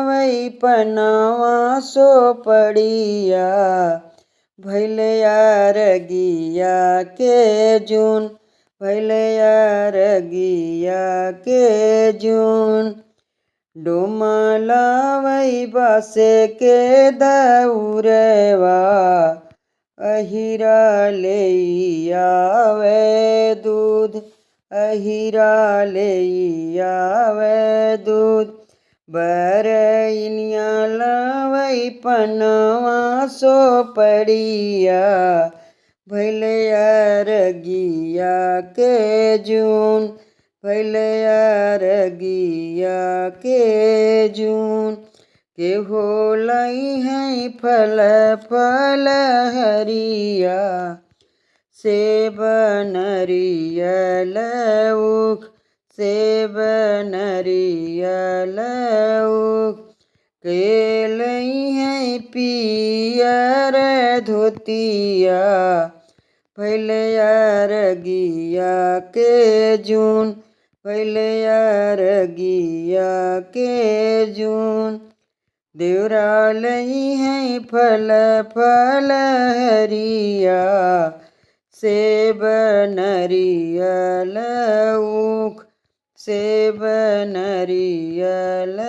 लावई पनावा सो पड़िया भैल अरगिया के जून भैल अरगिया के जून डोमा लावई बासे के दौरवा अहिरा ले आवे दूध अहिरा ले आवे दूध बरइनिया लावई पनवा सो पड़िया भैल अरगिया के जून भैल अरगिया के जून के हो लई है फल फल हरिया सेब नरियल उख सेब नरियल उख के लई है पियर धोतिया भैल अरगिया के जून भैल अरगिया के जून देवरा लई है फल फल हरिया सेब नरियल उख सेब नरियल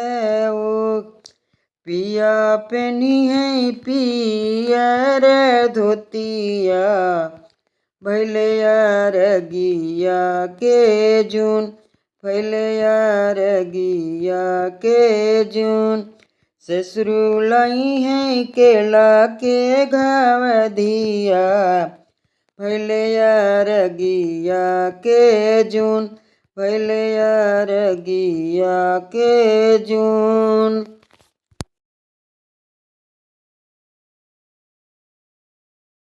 उख पिया पेनी है पियर धोतिया भैल अरगिया के जून भैल अरगिया के जून ससुरु लई है केला के घवधिया भैल अरगिया के जून भैल अरगिया के जून।